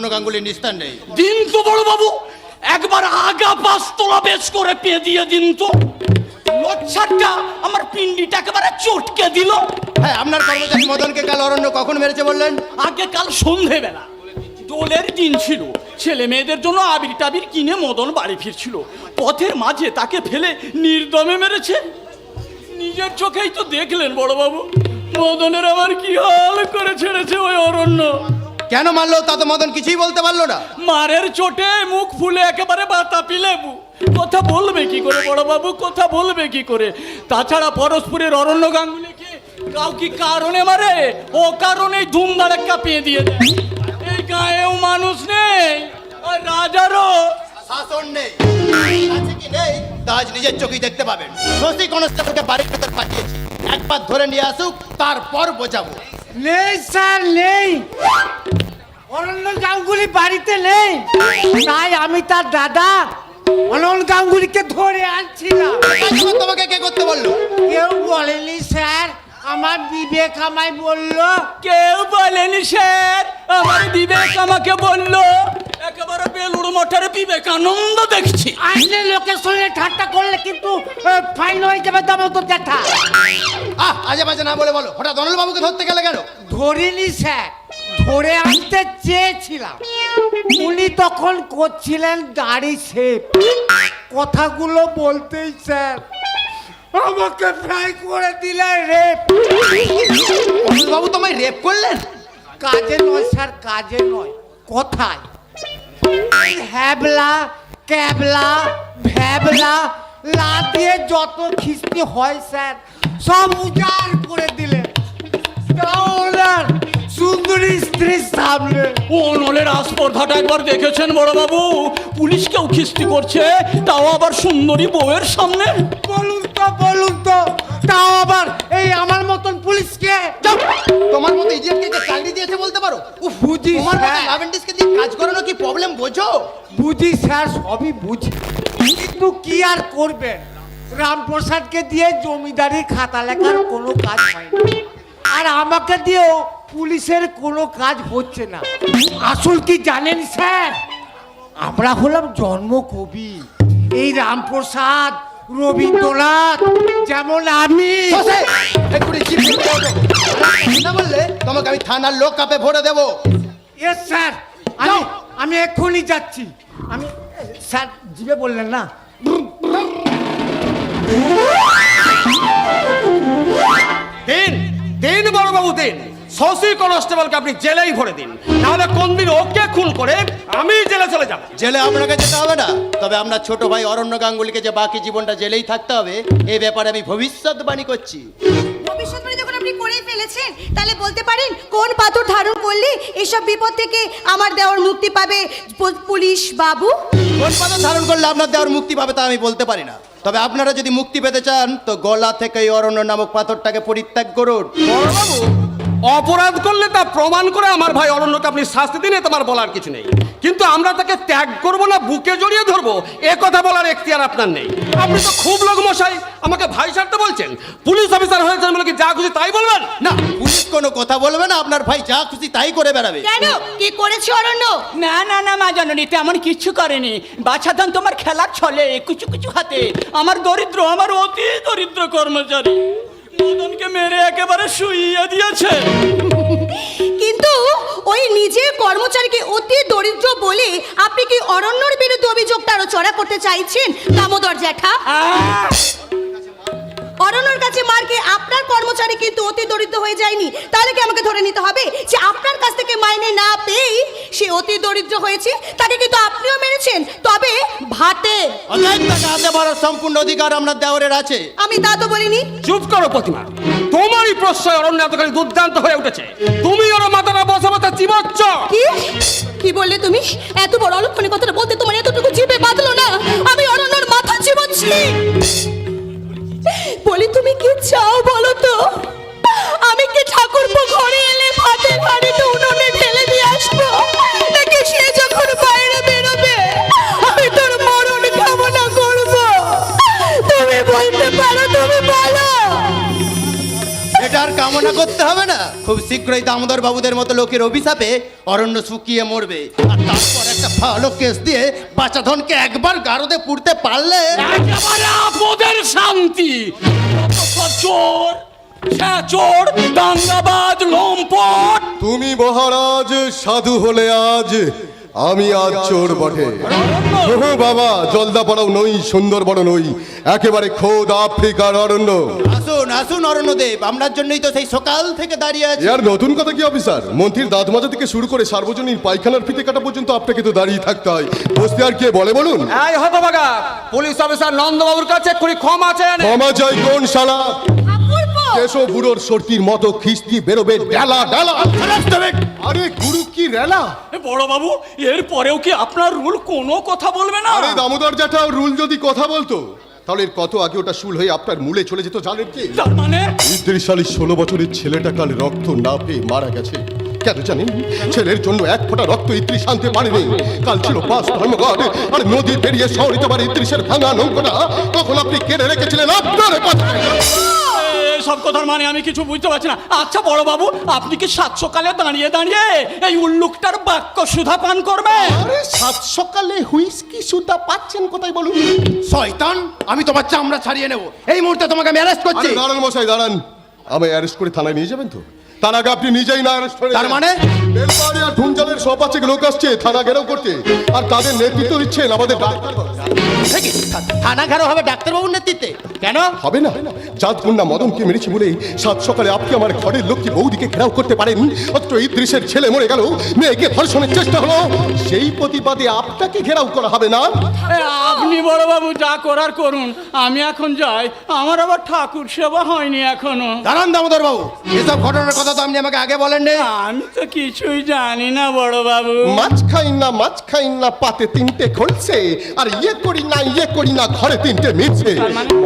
গাঙ্গুলি নিস্তার নেই। দিন তো বড় বাবু, একবার আগা 5 তলা বেশ করে পেয়ে দিয়ে দিন তো। লজ্জাটা আমার পিন্ডিটা একেবারে চটকে দিল। হ্যাঁ, আপনার কর্মচারী মদনকে কাল অরণ্য কখন মেরেছে বললেন? আগে কাল সন্ধেবেলা দোলের দিন ছিল, ছেলে মেয়েদের জন্য আবির টাবির কিনে মদন বাড়ি ফিরছিল, পথের মাঝে তাকে ফেলে নির্দমে মেরেছে। নিজের চোখেই তো দেখলেন বড়বাবু, মদনের আবার কি হাল করে ছেড়েছে ওই অরণ্য। কেন মারলো তা তো মদন কিছুই বলতে পারলো না। মারের চোটে মুখ ফুলে একেবারে বাতাপি লেবু। কথা বলবে কি করে বড়বাবু, কথা বলবে কি করে? তাছাড়া পরস্পরের অরণ্য গাঙ্গুলিকে কাউ কি কারণে মারে, ও কারণেই ধুমধাড়াক কাঁপিয়ে দিয়ে দেয়। এই গায়েও মানুষ নেই, আর রাজারও শাসন নেই। আছে কি নেই তা আজ নিজের চোখেই দেখতে পাবেন। শশী কনস্টেবলকে বাড়ির ভেতর পাঠিয়েছি, একবার ধরে নিয়ে আসুক, তারপর বোঝাবো। নেই স্যার, নেই। অরণ্য গাঙ্গুলি বাড়িতে নেই, তাই আমি তার দাদা অনন্ত গাঙ্গুলিকে ধরে আনছিলাম। তোমাকে কে করতে বললো? কেউ বলেনি স্যার, আমার বিবেক আমায় বললো। কেউ বলেনি স্যার, আমার বিবেক আমাকে বলল। একেবারে বেলুড় মঠের বিবেকানন্দ দেখছি। আসলে লোকের সঙ্গে ঠাট্টা করলে কিন্তু ফাইন হয়ে যাবে দামোদর জ্যাঠা। আজে বাজে না বলে বলো, হঠাৎ অনল বাবুকে ধরতে গেলে কেন? ধরিনি স্যার, ধরে আনতে চেয়েছিলাম। উনি তখন করছিলেন দাড়ি শেভ। কথাগুলো বলতেই স্যার আমাকে ফ্রাই করে দিলেন রেপ। অনল বাবু তোমায় রেপ করলেন? কাজে নয় স্যার, কাজে নয়, কথায়। হ্যাবলা ক্যাবলা ভ্যাবলা লা দিয়ে যত খিস্তি হয় স্যার সব উজাড় করে দিলেন। ওনার সুন্দরী স্ত্রীর সামনে। ও নলের আস্পর্ধাটা একবার দেখেছেন বড়বাবু? পুলিশকেও খিস্তি করছে, তাও আবার সুন্দরী বউয়ের সামনে। বলুন তো, বলুন তো, তাও আবার এই আমার মতন পুলিশকে। তোমার মতো ইডিয়েটকে যে চাকরি দিয়েছে বলতে পারো? বুঝি তোমার মতো স্যার, লাভেন্ডিসকে দিয়ে কাজ করানো কি প্রবলেম বোঝো? বুঝি স্যার, সবই বুঝি, কিন্তু কি আর করবেন, রামপ্রসাদকে দিয়ে জমিদারি খাতা লেখার কোনো কাজ হয়নি, আর আমাকে দিয়েও পুলিশের কোনো কাজ হচ্ছে না। আসল কি জানেন স্যার, আমরা হলাম জন্মকবি। এই রামপ্রসাদ, রবীন্দ্রনাথ, যেমন আমি। না বললে তোমাকে আমি থানার লোক কাপে ভরে দেবো। ইয়েস স্যার, আমি এক্ষুনি যাচ্ছি। আমি স্যার জিভে বললেন না। দিন দিন বড়বাবু দিন, শশী কনস্টেবলকে আপনি জেলেই ভরে দিন, নাহলে কোন দিন ওকে খুন করে আমি জেলে চলে যাব। জেলে আপনাকে যেতে হবে না, তবে আপনার ছোট ভাই অরণ্য গাঙ্গুলিকে যে বাকি জীবনটা জেলেই থাকতে হবে, এই ব্যাপারে আমি ভবিষ্যৎবাণী করছি। ভবিষ্যৎবাণী যখন আপনি করেই ফেলেছেন, তাহলে বলতে পারেন কোন পাথর ধারণ করলে এসব বিপদ থেকে আমার দেওয়ার মুক্তি পাবে পুলিশ বাবু? কোন পাথর ধারণ করলে আপনার দেওয়ার মুক্তি পাবে তা আমি বলতে পারি না, তবে আপনারা যদি মুক্তি পেতে চান তো গলা থেকে এই অরণ্য নামক পাথরটাকে পরিত্যাগ করুন। বড়বাবু, অপরাধ করলে তা প্রমাণ করে আমার ভাই অরণ্যকে আপনি শাস্তি দিন, তোমার বলার কিছু নেই, কিন্তু আমরা তাকে ত্যাগ করব না বুকে জড়িয়ে ধরবো এ কথা বলার এখতিয়ার আপনার নেই। আপনি তো খুব লোক মশাই, আমাকে ভাই সারতে বলছেন। পুলিশ অফিসার হয়েছেন বলে কি যা খুশি তাই বলবেন? না, পুলিশ কোনো কথা বলবে না, আপনার ভাই যা খুশি তাই করে বেড়াবে। কেন, কি করেছে অরণ্য? না না না মা জাননি, তেমন কিচ্ছু করেনি। বাছাধন তোমার খেলার ছলে কুচু কুচু হাতে আমার দরিদ্র, আমার অতি দরিদ্র কর্মচারী মদনকে মেরে একেবারে শুইয়ে দিয়েছে। কিন্তু ওই নিজের কর্মচারীকে অতি দরিদ্র বলে আপনি কি অরণ্যর বিরুদ্ধে অভিযোগটা আরো চড়া করতে চাইছেন দামোদর জ্যাঠা? অরণ্যর কাছে মার্কে আপনার কর্মচারী কিন্তু অতি দরিদ্র হয়ে যায়নি, তাহলে কি আমাকে ধরে নিতে হবে যে আপনার কাছ থেকে মাইনে না পেয়ে সে অতি দরিদ্র হয়েছে? তাকে কিন্তু আপনিও মেরেছেন, তবে ভাতে। হাতে মারার সম্পূর্ণ অধিকার আপনার দেওয়ারের আছে। আমি তা তো বলিনি। চুপ করো প্রতিমা, তোমারই প্রশ্রয় অরণ্য এতখানি দুর্দান্ত হয়ে উঠেছে, তুমি ওর মাথাটা বসে বসে চিবচ্ছ। কি কি বললে তুমি? এত বড় অলক্ষণী কথাটা বলতে তোমার এতটুকু জিভে বাঁধলো না? আমি অরণ্যর মাথা চিবোচ্ছি। বলি তুমি কি চাও বলো তো? আমি কি ঠাকুরপো ঘরে এলে ভাতের হাঁড়িটা উনুনে ঢেলে দিয়ে আসবো, নাকি সে যখন বাইরে বেরোবে আমি তোর মরণ কামনা করবো? তুমি বলতে পারো, তুমি বলো। এটা আর কামনা করতে হবে না। খুব শীঘ্রই দামোদর বাবুদের মতো লোকের অভিশাপে অরণ্য শুকিয়ে মরবে, আর তারপর একটা ভালো কেস দিয়ে বাচ্চাধনকে একবার গারদে পুড়তে পারলে একেবারে আপদের শান্তি। চোর, চোর, দাঙ্গাবাজ, লম্পট। তুমি মহারাজ সাধু হলে আজ, আমি আজ চোর বটে। ওহো বাবা, জলদা পড়াও নই, সুন্দর বড় নই, একেবারে খোদ আফ্রিকার অরণ্য। আসুন আসুন অরণ্যদেব, আপনার জন্যই তো সেই সকাল থেকে দাঁড়িয়ে আছি। এর নতুন কথা কি অফিসার? মন্ত্রীর দাঁত মাজা থেকে শুরু করে সার্বজনীন পায়খানার ফিতে কাটা পর্যন্ত আপনাকে তো দাঁড়িয়ে থাকতে হয়। বসতে আর কে বলে বলুন? এই হতভাগা পুলিশ অফিসার নন্দবাবুর কাছে এক্ষুনি ক্ষমা চেয়ে নে। ক্ষমা চাই কোন শালা? কেশব বুড়োর সর্তির মতো খিস্তি বেরোবে ডালা ডালা। আরে গুরু কি রেলা? বড় বাবু, এর পরেও কি আপনার রুল কোনো কথা বলবে না? আরে দামোদর জ্যাঠা, রুল যদি কথা বলতো তাহলে এর কত আগে ওটা শুল হয়ে আপনার মূলে চলে যেত, জানেন কি? তার মানে 16 বছরের ছেলেটা কাল রক্ত না পেয়ে মারা গেছে। কেন জানেন? ছেলের জন্য এক ফোঁটা রক্ত ইদ্রিস আনতে পারেনি। কাল ছিল 5 ধর্মঘট, আর নদী পেরিয়ে শহরে যাবার ইদ্রিসের ভাঙা নৌকোটা তখন আপনি কেড়ে রেখেছিলেন আপনার কথা। সব কথার মানে আমি কিছু বুঝতে পারছি না। আচ্ছা বড় বাবু, আপনি কি 7 সকালে দাঁড়িয়ে দাঁড়িয়ে এই উল্লুকটার বাক্য সুধা পান করবেন? আরে 7 সকালে হুইস্কি সুদ্ধা পাচ্ছেন কোথায় বলুন? শয়তান, আমি তোমার চামড়া ছাড়িয়ে নেব। এই মুহূর্তে তোমাকে আমি অ্যারেস্ট করছি। আরে দাঁড়ান মশাই, দাঁড়ান। আমি অ্যারেস্ট করে থানায় নিয়ে যাবেন তো? তার আগে আপনি নিজেই না অ্যারেস্ট করে তার মানে? বেলপাহাড়ি আর ঢুমজালের সপাচেক লোক আসছে থানা ঘেরাও করতে, আর তাদের নেতৃত্ব দিচ্ছেন আমাদের ডাক্তার। থানা ঘেরাও হবে ডাক্তারবাবুর নেতৃত্বে? কেন হবে না? জাত কন্যা মদনকে মেরেছি বলে 7 সকালে আপনি আমার ঘরের লক্ষ্মী বৌদিকে ঘেরাও করতে পারেন, অথচ ইদ্রিসের ছেলে মরে গেল, মেয়েকে ধর্ষণের চেষ্টা হলো, সেই প্রতিবাদে আপনাকে ঘেরাও করা হবে না? আপনি বড় বাবু যা করার করুন, আমি এখন যাই। আমার আবার ঠাকুর সেবা হয়নি এখনো। দাঁড়ান দামোদর বাবু, এসব ঘটনার কথা তো আপনি আমাকে আগে বলেন নি। আমি তো কিছুই জানি না বড় বাবু। মাছ খাই না পাতে 3টে খলছে, আর ইয়ে করি না ঘরে 3টে মিলছে।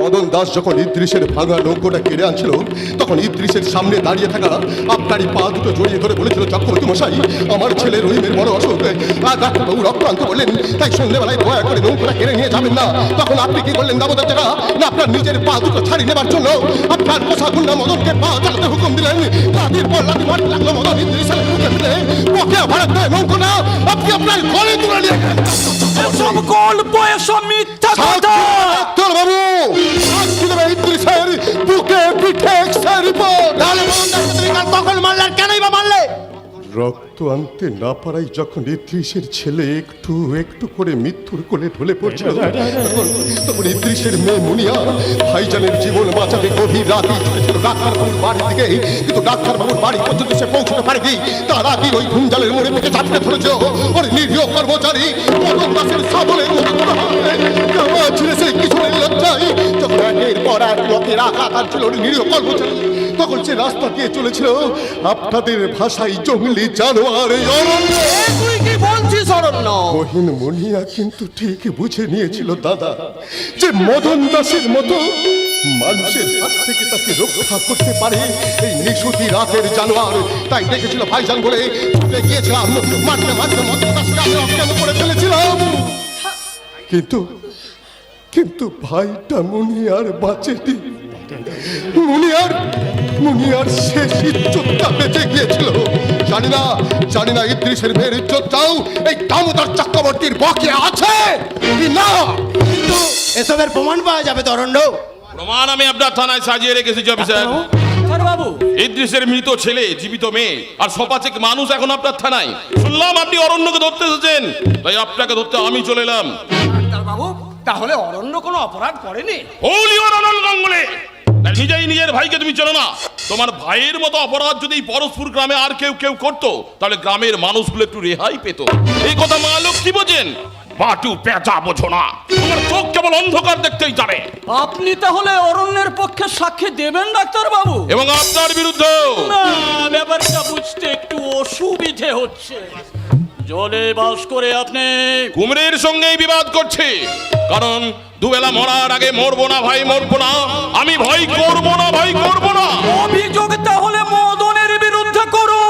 মদন দাস যখন ইদ্রিসের ভাঙা নৌকোটা কেড়ে আনছিল, তখন ইদ্রিসের সামনে দাঁড়িয়ে থাকা আপনারই পা দুটো জড়িয়ে ধরে বলেছিল, চক্রবর্তী মশাই, আমার ছেলে রহিমের বড় অসুখ, আর ডাক্তারবাবু রক্তান্ত বললেন, তাই সন্ধ্যেবেলায় দয়া করে নৌকোটা কেড়ে নিয়ে যাবেন না। তখন আপনি কি করলেন দামোদর জ্যাঠা? না আপনার নিজের পা দুটো ছাড়িয়ে নেবার জন্য আপনার পোষা গুন্ডা মদনকে পা চালাতে হুকুম দিলেন। লাঠির পর লাঠি মারতে লাগলো মদন ইদ্রিসের বুকে ফেলে পকে ভাড়া দেয় নৌকোটা আপনি আপনার ঘরে তুলে নিয়ে গেলেন। এসব গল্প, এসব মিথ্যা কথা। ডাক্তার বাবু, আজকে দেবে ইদ্রিসের বুকে পিঠে এক্সরে রিপোর্ট। তাহলে মদন দাসকে তুমি কাল কখন মারলে আর কেনই বা মারলে? রক্ত আনতে না পারাই যখন ইদ্রিসের ছেলে একটু একটু করে মৃত্যুর কোলে ঢলে পড়ছিল, তখন ইদ্রিসের মেয়ে মুনিয়া ভাইজানের জীবন বাঁচাতে গভীর রাতে ছুটেছিল ডাক্তারবাবুর বাড়ি থেকে, কিন্তু ডাক্তারবাবুর বাড়ি পর্যন্ত সে পৌঁছতে পারেনি। তার আগে ওই ঘুমজালের মোড়ে মুখে চাপড়ে ধরেছিল ওর নিরীহ কর্মচারী মদন দাসের সাবলের মতো ছিল সেই কিশোরের লজ্জায়। যখন একের পর এক লোকের আঘাত ছিল ওর নিরীহ কর্মচারী, তখন সে রাস্তা দিয়ে চলেছিল আপনাদের ভাষায় জঙ্গলি জানোয়ার। তুই কি বলছিস অরণ্য? বহিন মুনিয়া কিন্তু ঠিক বুঝে নিয়েছিল দাদা, যে মদন দাসের মতো মানুষের হাত থেকে তাকে রক্ষা করতে পারে এই নিশুতি রাতের জানোয়ার। তাই দেখেছিল ভাইজান বলে ছুটে গিয়েছিলাম, মারতে মারতে মদন দাসকে আমি অজ্ঞান করে ফেলেছিলাম। কিন্তু ভাইটা মুনিয়ার বাঁচেনি। মুনিয়ার শেষ ইজ্জতটা বেঁচে গিয়েছিল। জানি না ইদ্রিসের মেয়ের ইজ্জতটাও এই দামোদর চক্রবর্তীর বকে আছে কি না। কিন্তু এসবের প্রমাণ পাওয়া যাবে তো অরণ্য? প্রমাণ আমি আপনার থানায় সাজিয়ে রেখেছি অফিসার। বাবু, ইদ্রিসের মৃত ছেলে, জীবিত মেয়ে আর সপাচেক মানুষ এখন আপনার থানায়। শুনলাম আপনি অরণ্যকে ধরতে এসেছেন, তাই আপনাকে ধরতে আমি চলে এলাম। বাবু, তাহলে অরণ্য কোনো অপরাধ করেনি? হোলি অরণ্য গাঙ্গুলি, নিজেই নিজের ভাইকে তুমি চেনো না? তোমার ভাইয়ের মতো অপরাধ যদি পরশপুর গ্রামে আর কেউ করতো, তাহলে গ্রামের মানুষগুলো একটু রেহাই পেত। এই কথা মা লক্ষ্মী বোঝেন, বাটু পেঁচা বোঝো না। তোমার চোখ কেবল অন্ধকার দেখতেই জানে। আপনি তাহলে অরণ্যের পক্ষে সাক্ষী দেবেন ডাক্তার বাবু? এবং আপনার বিরুদ্ধে না, ব্যাপারটা বুঝতে একটু অসুবিধে হচ্ছে। জলে বাস করে আপনি কুমড়ের সঙ্গেই বিবাদ করছে, কারণ দুবেলা মরার আগে মরবো না ভাই, মরবো না। আমি ভয় করবো না ভাই, করবো না। অভিযোগ তাহলে মদনের বিরুদ্ধে করো।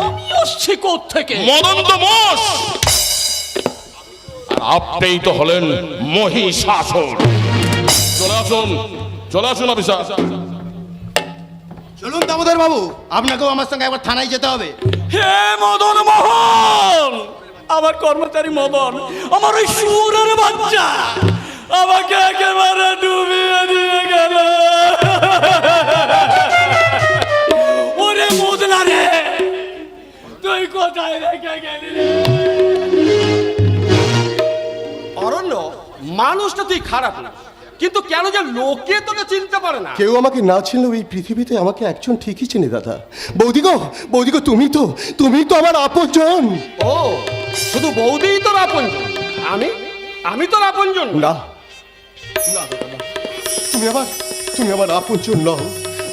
আমি আসছি কোত্থেকে? মদন তো মোষ, আর আপনিই তো হলেন মহিষাসুর। চলে আসুন অফিসার। চলুন দামোদর বাবু, আপনাকেও আমার সঙ্গে একবার থানায় যেতে হবে। হে মদন মোহন, আমার কর্মচারী মদন, আমার ওই সুরের বাচ্চা আমাকে একেবারে ডুবিয়ে দিয়ে গেল। ওরে মদনা রে, তুই কোথায় রেখে গেলি রে? অরণ্য, মানুষটা তুই খারাপ না, কিন্তু কেন যে লোকে তোকে চিনতে পারে না? কেউ আমাকে না চিনলেও এই পৃথিবীতে আমাকে একজন ঠিকই চেনে দাদা। বৌদি গো, তুমি তো আমার আপনজন। ও, শুধু বৌদিই তোর আপনজন? আমি তোর আপনজন না না দাদা, না। তুমি আমার আপনজন নও।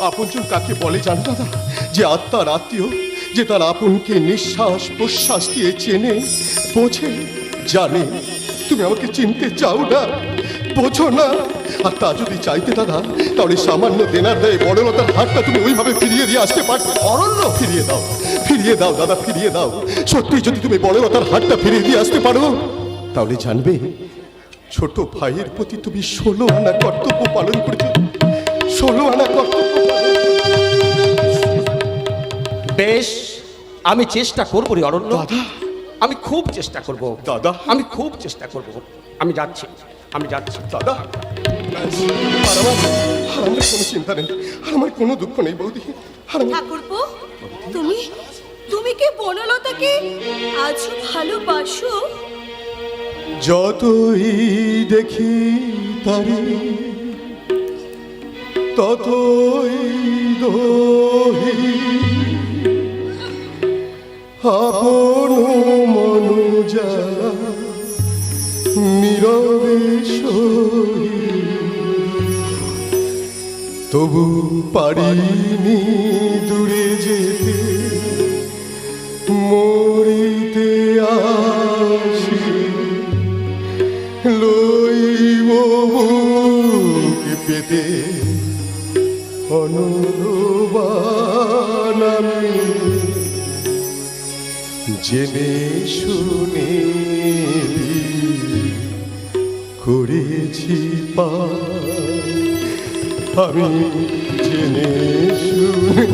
আপনজন কাকে বলে জানো দাদা? যে আত্মার আত্মীয়, যে তার আপনকে নিঃশ্বাস প্রশ্বাস দিয়ে চেনে, বোঝে, জানে। তুমি আমাকে চিনতে চাও না, বোঝো না। আর তা যদি চাইতে দাদা, তাহলে সামান্য দেনার দেয় বড়লতার হাতটা তুমি ওইভাবে ফিরিয়ে দিয়ে আসতে পারবে। অরণ্য, ফিরিয়ে দাও দাদা, ফিরিয়ে দাও। সত্যি যদি তুমি বড়লতার হাতটা ফিরিয়ে দিয়ে আসতে পারো, তাহলে জানবে ছোট ভাইয়ের প্রতি তুমি 16 আনা কর্তব্য পালন করেছো। 16 আনা কর্তব্য পালন। বেশ, আমি চেষ্টা করবো রে অরণ্য, আমি খুব চেষ্টা করব দাদা। আমি খুব চেষ্টা করব। আমি যাচ্ছি দাদা, আর আমার কোনো চিন্তা নেই, আর আমার কোনো দুঃখ নেই বৌদি। আর আমার ঠাকুরপো, তুমি কি বনলতাকে আজও ভালোবাসো? যতই দেখি তারে, ততই দহি আপন মন জ্বালা নীরবে সহি। তবু পারিনি দূরে যেতে, মরিতে আসি লইব বুকে পেতে অনুরবান আমি। জেনে শুনে করেছি পাপ, আমি জেনে শুনে